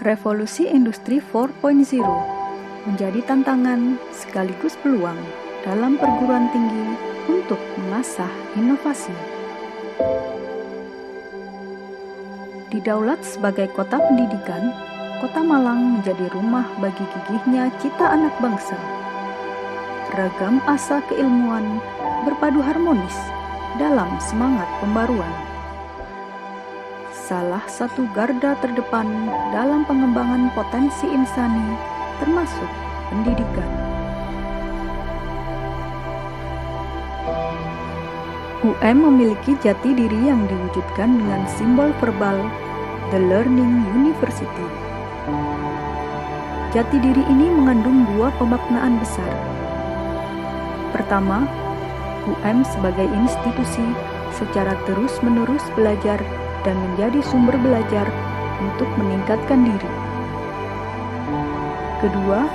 Revolusi Industri 4.0 menjadi tantangan sekaligus peluang dalam perguruan tinggi untuk mengasah inovasi. Didaulat sebagai kota pendidikan, Kota Malang menjadi rumah bagi gigihnya cita anak bangsa. Ragam asa keilmuan berpadu harmonis dalam semangat pembaruan. Salah satu garda terdepan dalam pengembangan potensi insani, termasuk pendidikan. UM memiliki jati diri yang diwujudkan dengan simbol verbal The Learning University. Jati diri ini mengandung dua pemaknaan besar. Pertama, UM sebagai institusi secara terus-menerus belajar dan menjadi sumber belajar untuk meningkatkan diri. Kedua,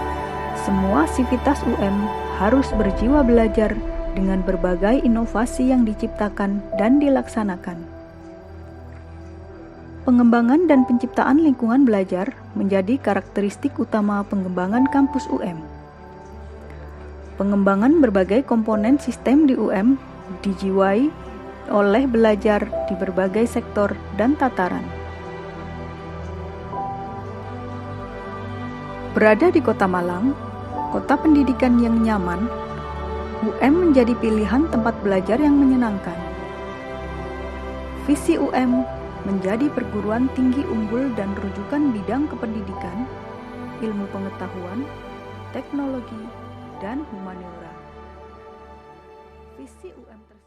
semua sivitas UM harus berjiwa belajar dengan berbagai inovasi yang diciptakan dan dilaksanakan. Pengembangan dan penciptaan lingkungan belajar menjadi karakteristik utama pengembangan kampus UM. Pengembangan berbagai komponen sistem di UM dijiwai oleh belajar di berbagai sektor dan tataran. Berada di Kota Malang, kota pendidikan yang nyaman, UM menjadi pilihan tempat belajar yang menyenangkan. Visi UM menjadi perguruan tinggi unggul dan rujukan bidang kependidikan, ilmu pengetahuan, teknologi, dan humaniora. Visi UM tersebut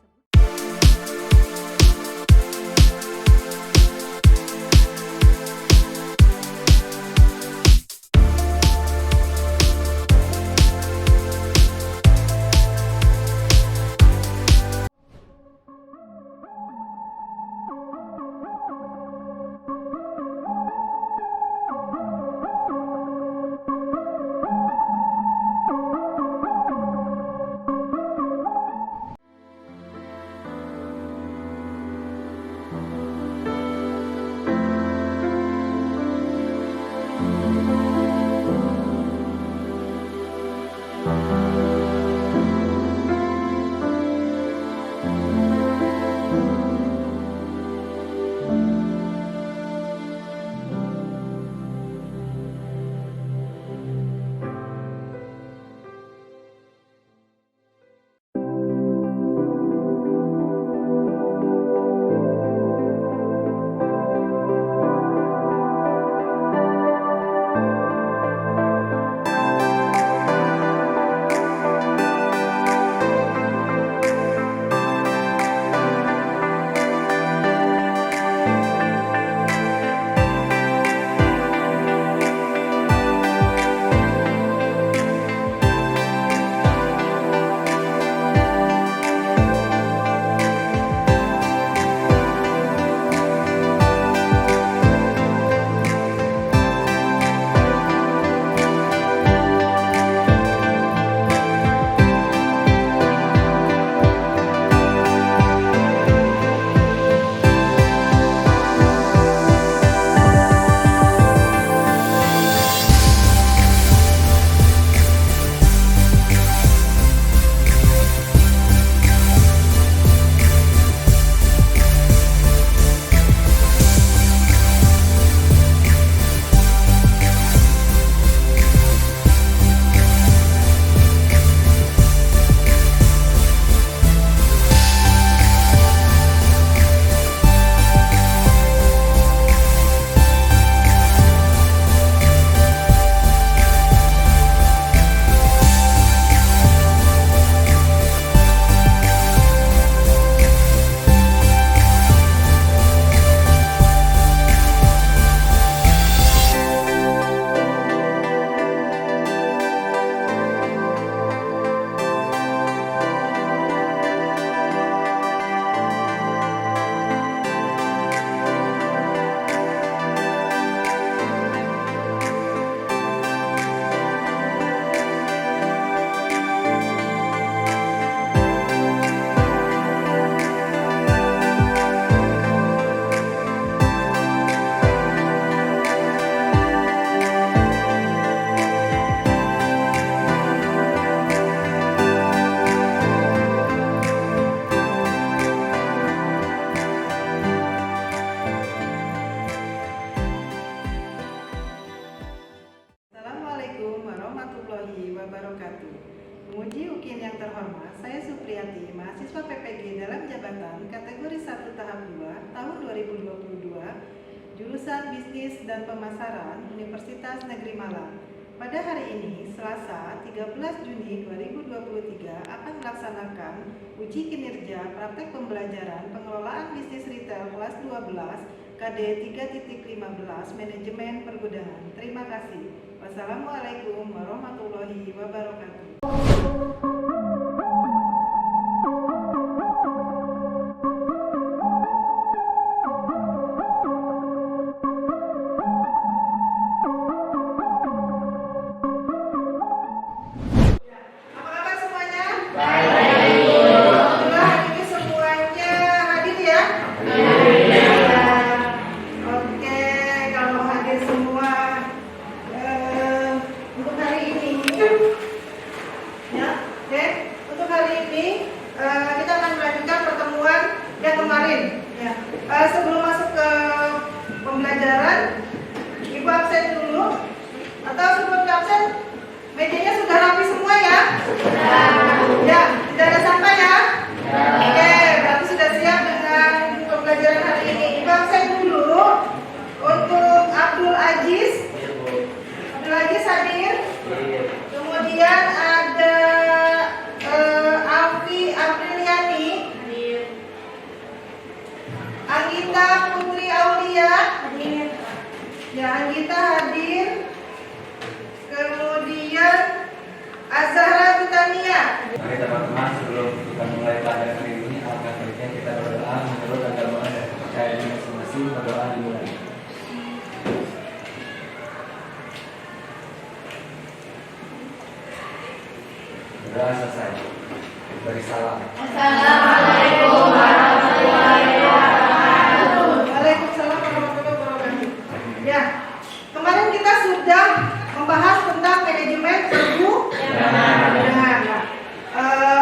Pimpin yang terhormat, saya Supriyati, mahasiswa PPG dalam jabatan kategori 1 tahap 2 tahun 2022, jurusan Bisnis dan Pemasaran Universitas Negeri Malang. Pada hari ini, Selasa 13 Juni 2023 akan melaksanakan uji kinerja praktek pembelajaran pengelolaan bisnis retail kelas 12 KD 3.15 Manajemen Pergudangan. Terima kasih. Wassalamualaikum warahmatullahi wabarakatuh. Kita akan melanjutkan pertemuan yang kemarin. Sebelum masuk ke pembelajaran, Ibu absen dulu, atau sebelum absen mejanya sudah rapi semua ya? Ya, tidak ada sampah ya? Oke, berarti sudah siap dengan pembelajaran hari ini. Ibu absen dulu untuk Abdul Aziz. Abdul Aziz hadir. Kemudian ada Apriliani, Anggita Putri Aulia, ya Anggita hadir. Kemudian Azhara Tutania. Mari teman-teman, sebelum kita mulai pelajaran hari ini, alangkah baiknya kita berdoa menurut agama dan kepercayaan masing-masing. Berdoa dimulai. Berdoa selesai. Beri salam. Assalamualaikum warahmatullahi wabarakatuh. Waalaikumsalam warahmatullahi wabarakatuh. Ya, kemarin kita sudah membahas tentang manajemen pergudangan.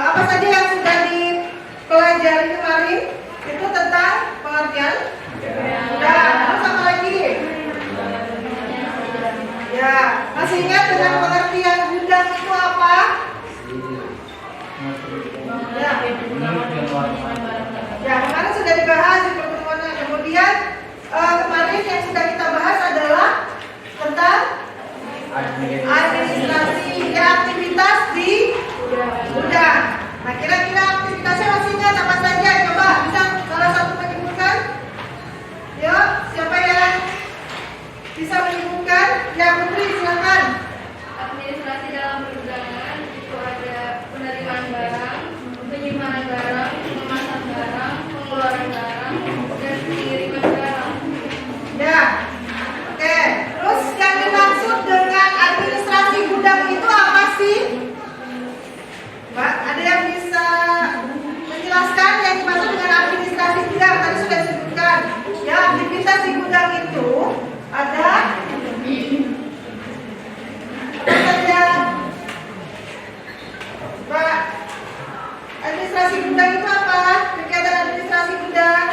Apa saja yang sudah dipelajari kemarin? Itu tentang pengertian. Sudah. Terus apa lagi? Ya, masih ingat dengan pengertian gudang itu apa? Ya, kemarin sudah dibahas di pertemuan. Kemudian kemarin yang sudah kita bahas adalah tentang administrasi, ya, aktivitas di gudang. Nah, kira-kira aktivitasnya masih ingat apa saja? Coba bisa salah satu menyebutkan. Yuk, siapa yang bisa menyebutkan? Ya, Putri, silakan. Administrasi dalam pergudangan itu ada penerimaan barang, penyimpanan barang, pemasaran barang, pengeluaran barang, dan pengiriman barang. Ya, oke. Terus yang dimaksud dengan administrasi gudang itu apa sih? Mbak, ada yang bisa menjelaskan yang dimaksud dengan administrasi gudang? Tadi sudah disebutkan. Ya, aktivitas di gudang itu ada apa saja? Mbak, administrasi gudang itu apa? Kegiatan administrasi gudang?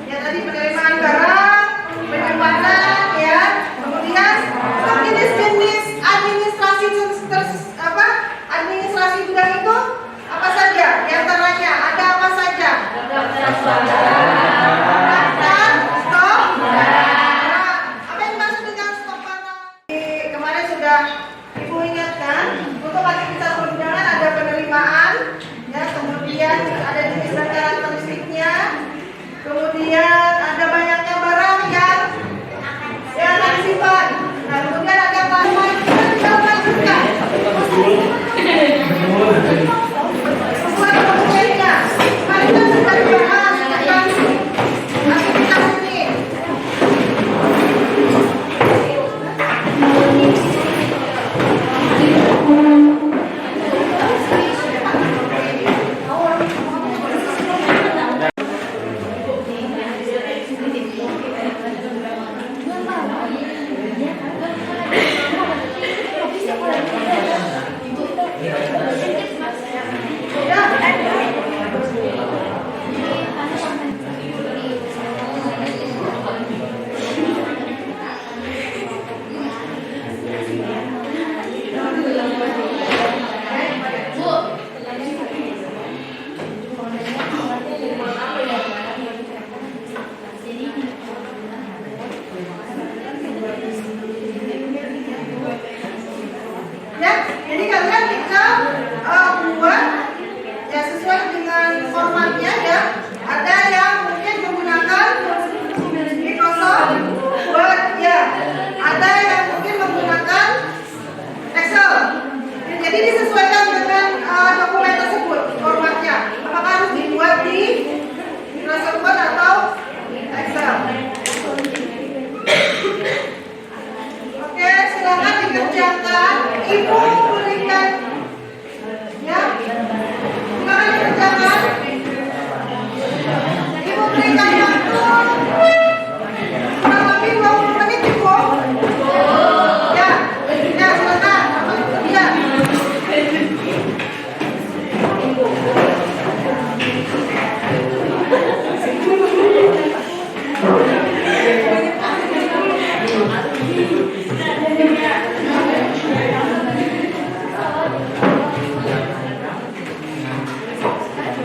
Ya, tadi penerimaan barang, penyimpanan, ya. Kemudian jenis-jenis administrasi administrasi gudang itu apa saja? Di antaranya ada apa saja? Daftar, stok. Nah, apa yang dimaksud dengan stok barang? Kemarin sudah Ibu ingatkan, untuk aktivitas pergudangan ada penerimaan kalian tinggal buat ya sesuai dengan formatnya ya. Ada yang mungkin menggunakan Microsoft Word ya. Ada yang mungkin menggunakan Excel. Jadi disesuaikan dengan dokumen tersebut formatnya. Apakah harus dibuat di Microsoft Word atau Excel? Oke, silakan dikerjakan. Ibu berikan ya. Silakan dikerjakan. Ibu berikan waktu kurang lebih 20 menit Ibu. Ya, ya silakan. Ya.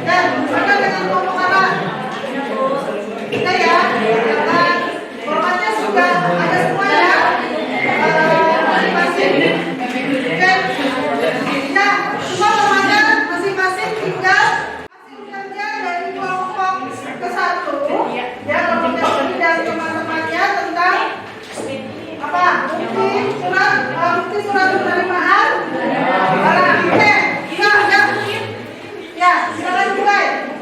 Dan mana dengan pembukaan? Kita ya, kan formatnya sudah ada semua ya, masing-masing. Oke, nah semua temannya masing-masing tinggal hasil kerja dari kelompok ke-1 ya, kelompok ini dan teman-temannya tentang apa? Bukti surat penerimaan barang. Oke, ya, silakan mulai.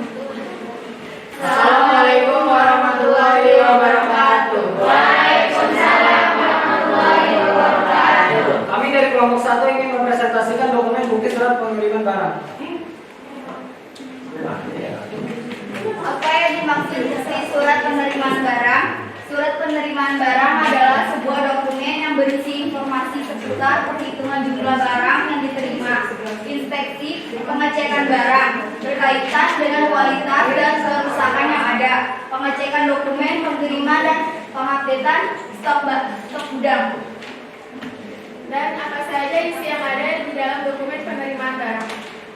Assalamualaikum warahmatullahi wabarakatuh. Waalaikumsalam warahmatullahi wabarakatuh. Kami dari kelompok 1 ingin mempresentasikan dokumen bukti surat pengiriman barang. Apa yang dimaksud bukti surat penerimaan barang? Surat penerimaan barang adalah sebuah dokumen yang berisi informasi seputar perhitungan jumlah barang yang diterima, inspeksi, pengecekan barang, berkaitan dengan kualitas dan kerusakan yang ada, pengecekan dokumen pengiriman dan pengupdatean stok gudang. Dan apa saja isi yang ada di dalam dokumen penerimaan barang.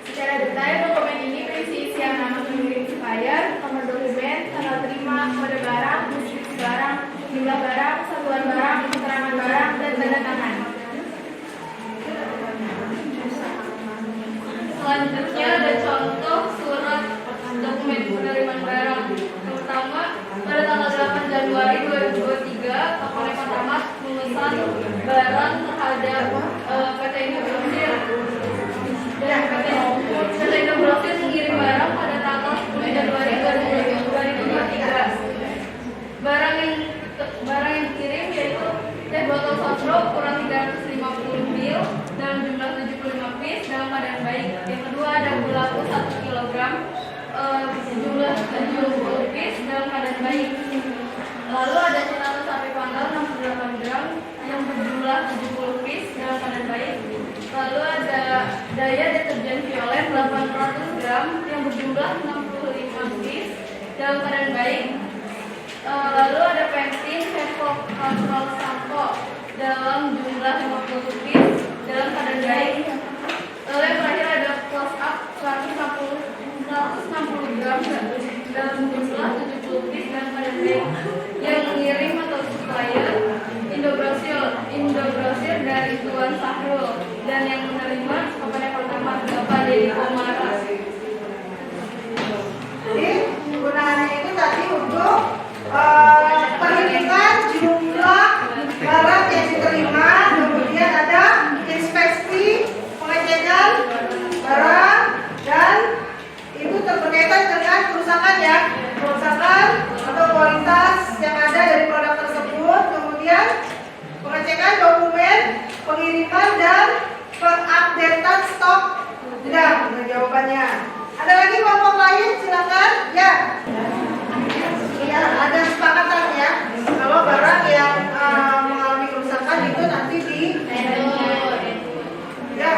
Secara detail, dokumen ini berisi isian nama pengirim supplier, nomor dokumen, tanggal terima, kode barang, deskripsi barang, jumlah barang, satuan barang, keterangan barang, dan tanda tangan. Selanjutnya ada contoh surat dokumen penerimaan barang. Pertama, pada tanggal 8 Januari 2023, Kapolres Kota memesan barang terhadap PT Indogrosir. Dan PT Indogrosir mengirim barang pada tanggal 10 Januari 2023. Barang yang dikirim yaitu teh botol sotro ukuran 350 ml dalam jumlah 75 piece dalam keadaan baik. Yang kedua ada gula 1 kg jumlah 70 piece dalam keadaan baik. Lalu ada cetakan sapi panggang 68 gram yang berjumlah 70 piece dalam keadaan baik. Lalu ada daya deterjen violet 800 gram yang berjumlah 65 piece dalam keadaan baik. Lalu ada pentin Hevok Control Sampo dalam jumlah 50 piece dalam keadaan baik. Lalu yang terakhir ada close up 160 gram dalam jumlah 70 piece dalam keadaan baik. Yang mengirim atau supplier Indogrosir dari Tuan Sahrul, dan yang menerima kepada pertama Bapak Dedi Komara. Jadi penggunaannya itu tadi untuk perhitungan jumlah barang yang diterima, kemudian ada inspeksi, pengecekan barang, dan itu berkaitan dengan kerusakan ya, kerusakan atau kualitas yang ada dari produk tersebut, kemudian pengecekan dokumen pengiriman dan pengupdatean stok gudang. Jawabannya. Ada lagi kelompok lain, silakan. Ya. Ya, ada kesepakatan ya. Kalau barang yang mengalami kerusakan itu nanti di ya.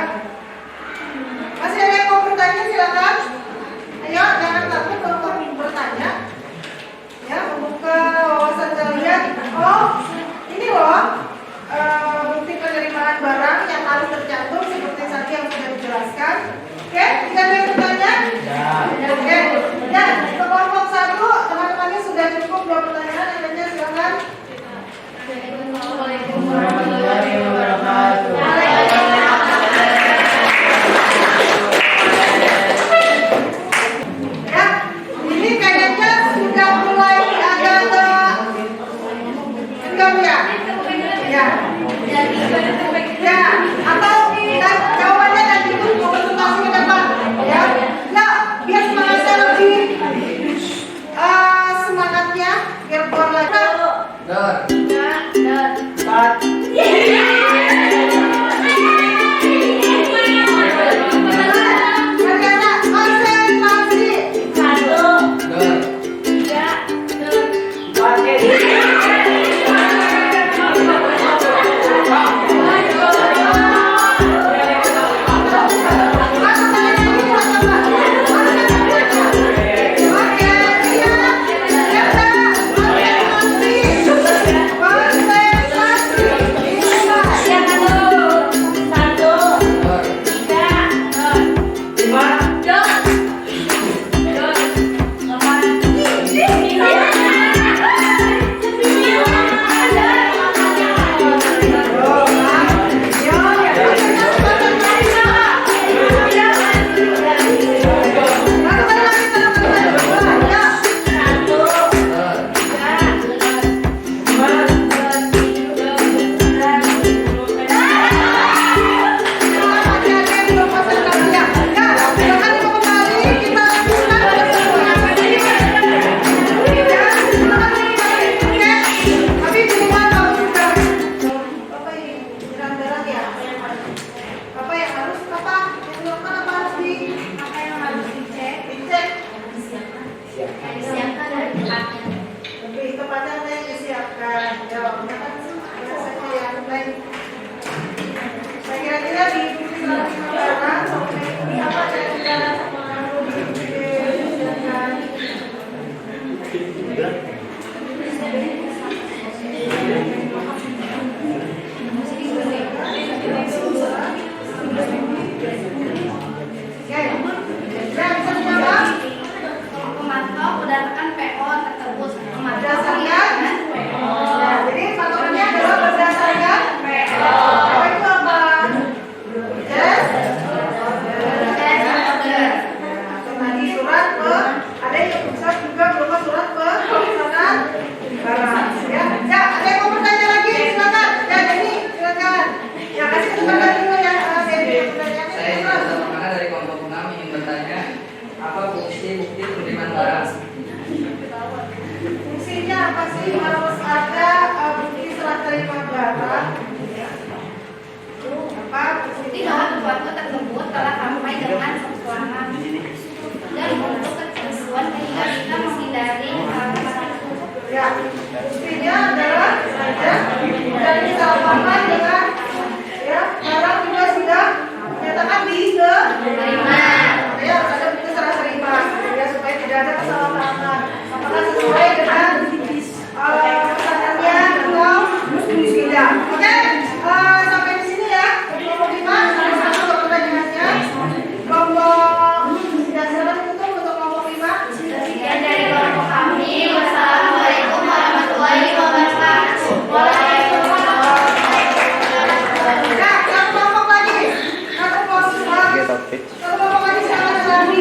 Masih ada yang mau bertanya, silakan. Ayo, jangan takut untuk bertanya. Ya, membuka wawasan kalian. Oh, ini loh bukti penerimaan barang yang harus tercantum seperti tadi yang sudah dijelaskan. Oke, tidak ada yang bertanya? Oke, dan untuk kelompok 1 teman-temannya sudah cukup 2 pertanyaan. Yang lainnya silakan. Assalamualaikum warahmatullahi wabarakatuh. harus ada bukti serah terima barang. Bukti bahwa tujuanku tersebut telah sampai dengan selamat dan untuk ketentuan sehingga kita menghindari hal-hal Ya, buktinya adalah ada dan disampaikan dengan ya barang juga sudah menyatakan diterima. Ya, harus ada bukti serah terima ya supaya tidak ada kesalahpahaman. Apakah sesuai dengan pesanannya atau tidak? Oke, sampai di sini ya. Kelompok 5 ada satu pertanyaannya. Kelompok ya silakan tutup untuk kelompok 5. Sekian dari kelompok kami. Wassalamualaikum warahmatullahi wabarakatuh. Waalaikumsalam. Ya, satu kelompok lagi. Satu kelompok lagi silakan lagi.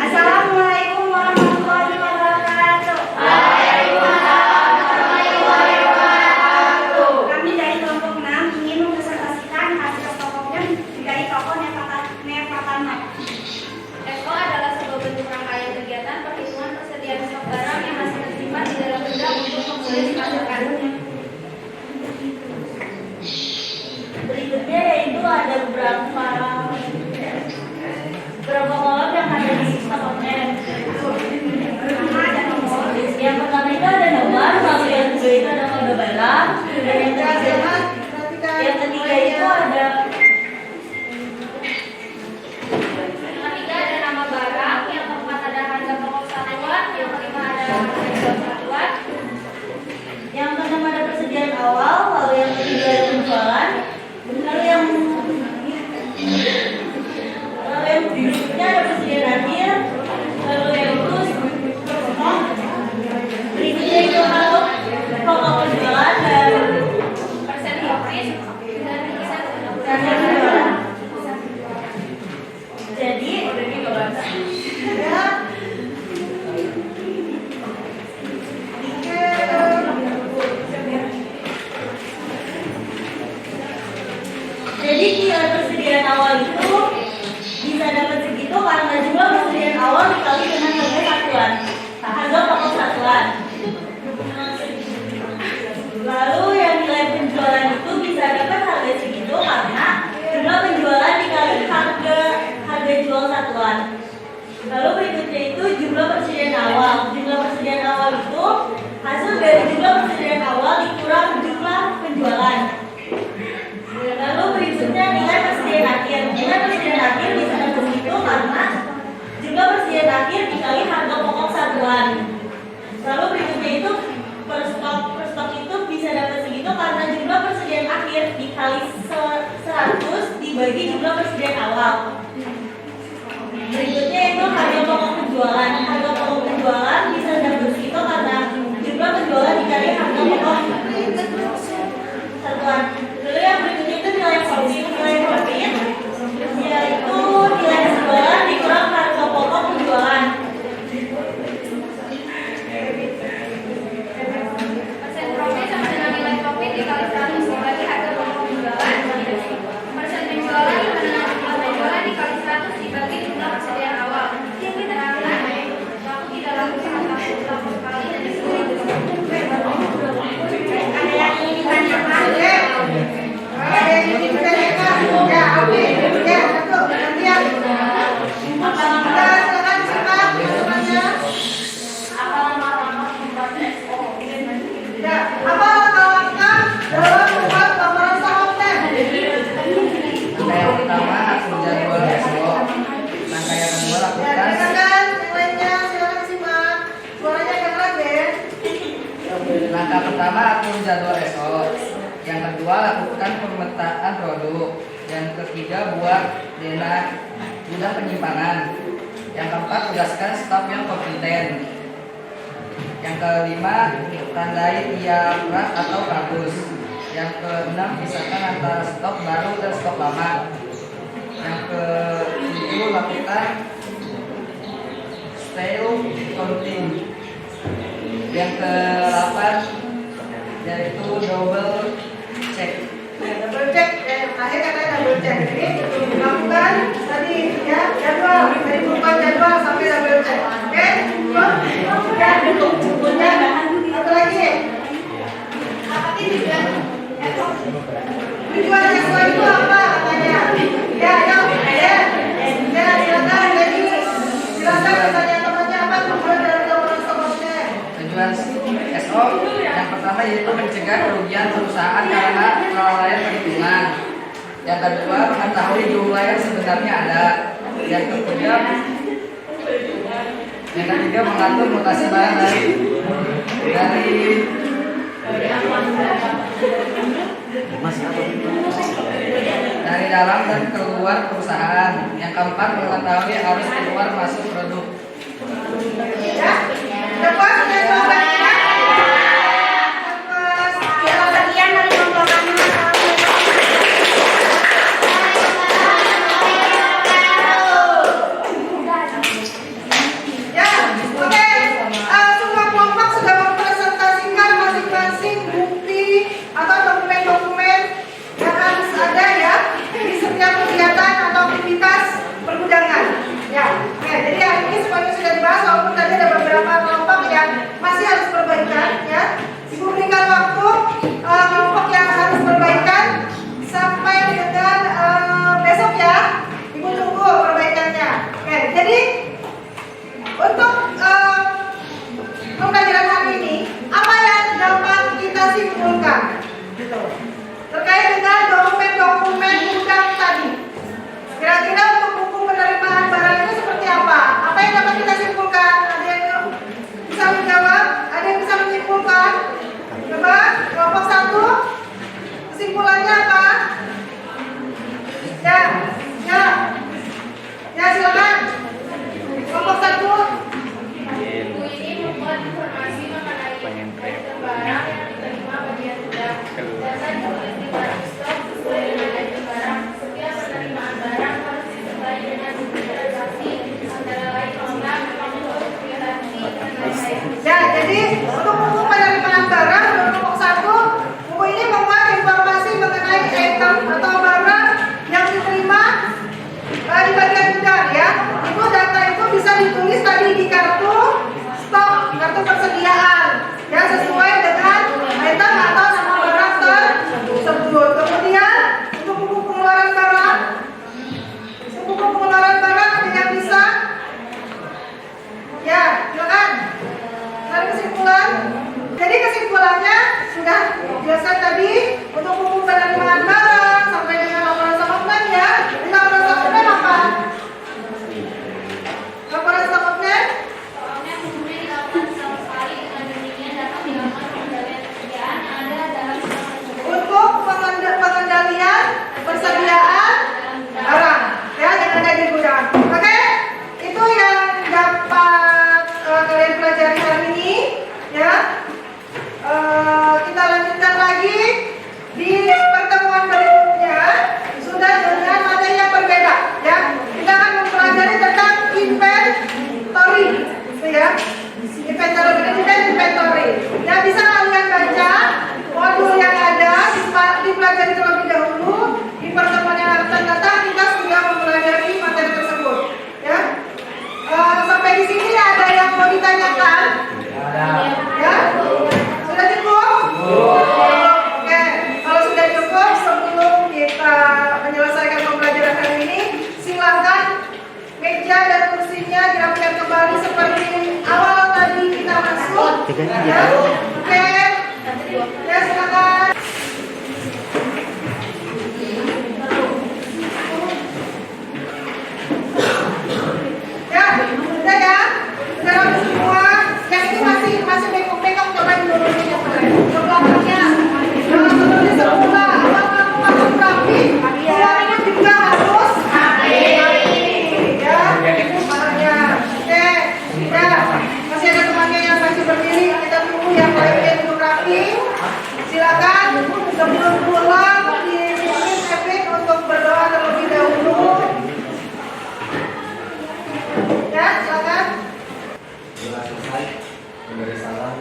Assalamualaikum warahmatullahi wabarakatuh. Kami dari kelompok 6 ingin mempresentasikan hasil pokoknya dari tokoh Nefatana. FO adalah sebuah bentuk rangkaian kegiatan perhitungan persediaan stok barang yang masih tersimpan di dalam benda untuk kemudian dipasarkan. Berikutnya yaitu ada beberapa kolom yang ada di sistem online. Yang pertama itu ada nomor, lalu yang kedua itu ada kode barang, dan yang ketiga itu ada Nama barang, yang keempat ada harga pokok satuan, yang kelima ada harga jual satuan. yang keenam ada persediaan awal, lalu yang ketiga ada penjualan, lalu yang berikutnya ada persediaan akhir, lalu yang terus berikutnya itu kalau pokok penjualan dan Persen profit dan persen penjualan. Jadi nilai persediaan awal itu bisa dapat segitu karena jumlah persediaan awal dikali dengan harga satuan, harga pokok satuan. Lalu yang nilai penjualan itu bisa dapat harga segitu karena jumlah penjualan dikali harga jual satuan. Lalu berikutnya itu jumlah persediaan awal. Jumlah persediaan awal itu hasil dari jumlah persediaan awal dikurang jumlah penjualan. Lalu berikutnya nilai persediaan akhir. Nilai persediaan akhir bisa dapat segitu karena jumlah persediaan akhir dikali harga pokok satuan. Lalu berikutnya itu per stok itu bisa dapat segitu karena jumlah persediaan akhir dikali 100 dibagi jumlah persediaan awal. Berikutnya itu harga pokok penjualan. Harga pokok penjualan bisa dapat segitu karena jumlah penjualan dikali harga pokok satuan. Lalu yang berikutnya itu nilai profit. Nilai profit yaitu nilai penjualan dikurang harga pokok penjualan. persen profit sama dengan nilai profit dikali 100 dibagi harga pokok penjualan. Persen penjualan sama dengan jumlah penjualan dikali 100 dibagi jumlah persediaan awal. Terangkan pertama, atur jadwal SO. Yang kedua, lakukan pemetaan produk. Yang ketiga, buat gudang penyimpanan. Yang keempat, tugaskan stok yang kompeten. Yang kelima, tandai tiap rak atau kardus. Yang keenam, pisahkan antara stok baru dan stok lama. Yang ketujuh, lakukan style counting. Yang ke-8 yaitu double check. Double check, akhir kata double check. Jadi lakukan tadi ya jadwal, dari perubahan jadwal sampai double check. Oke? Ya, satu lagi. Apa sih tujuan? Tujuan SO itu apa katanya? Ya, ayo. Ya, silakan. Jadi silakan bertanya temannya apa tujuan dari double check. Tujuan SO yang pertama yaitu mencegah kerugian perusahaan karena kelalaian perhitungan. Yang kedua, mengetahui jumlah yang sebenarnya ada. Yang ketiga, mengatur mutasi barang dari dalam dan keluar perusahaan. Yang keempat, mengetahui arus keluar masuk produk. Ya, dapat jawabannya. Bagian dari pemblokannya. Ya, oke. Semua kelompok sudah mempresentasikan masing-masing bukti atau dokumen-dokumen yang harus ada ya di setiap kegiatan atau aktivitas pergudangan. Ya, oke. Jadi hari ini semuanya sudah dibahas, walaupun tadi ada beberapa kelompok yang masih harus perbaikan. Ya, Ibu berikan waktu kelompok yang harus perbaikan sampai dengan besok ya. Ibu tunggu perbaikannya. Oke, jadi untuk pembelajaran hari ini, apa yang dapat kita simpulkan? Gitu. Terkait dengan dokumen-dokumen gudang tadi. Kira-kira untuk buku penerimaan barang itu seperti apa? Apa yang dapat kita simpulkan? Ada yang bisa menjawab? Ada yang bisa menyimpulkan? Coba, kelompok 1. Kesimpulannya apa? Ya, silakan. Kelompok 1. Buku ini memuat informasi mengenai item barang yang diterima bagian gudang. Data ditulis di barang stok sesuai dengan item barang. Setiap penerimaan barang harus disertai dengan bukti transaksi antara lain nomor, kwitansi, dan lain-lain. Ya, jadi untuk buku penerimaan barang kelompok 1, buku ini memuat informasi mengenai item atau barang yang diterima di bagian gudang ya. Itu data itu bisa ditulis tadi di kartu stok, kartu persediaan ya, sesuai dengan item atau nama barang tersebut. Kemudian untuk buku pengeluaran barang, ada yang bisa? Ya, silakan. Dari kesimpulan. Jadi kesimpulannya sudah jelaskan tadi untuk buku penerimaan barang sampai dengan laporan stok online ya. Di laporan stok online apa? Laporan stok online? Soalnya bukunya dilakukan sama sekali dengan demikian dapat dilakukan pengendalian persediaan yang ada dalam gudang tersebut. Untuk pengendalian persediaan barang ya yang ada di gudang. Oke, itu yang dapat kalian pelajari hari ini ya. Kita lanjutkan lagi di pertemuan berikutnya sudah dengan materi yang berbeda ya. Kita akan mempelajari tentang inventory gitu ya. Inventory. Ya, bisa kalian baca modul yang ada dipelajari terlebih dahulu. Di pertemuan yang akan datang kita sudah mempelajari materi tersebut ya. Sampai di sini ada yang mau ditanyakan? Ya? Sudah cukup? Oke, kalau sudah cukup, sebelum kita menyelesaikan pembelajaran hari ini, silakan meja dan kursinya dirapikan kembali seperti awal tadi kita masuk. Ya? Oke, ya silakan. Ya, sudah ya. Sudah rapi semua. Yang ini masih bengkok-bengkok, coba dulu yang Setelah selesai, memberi salam.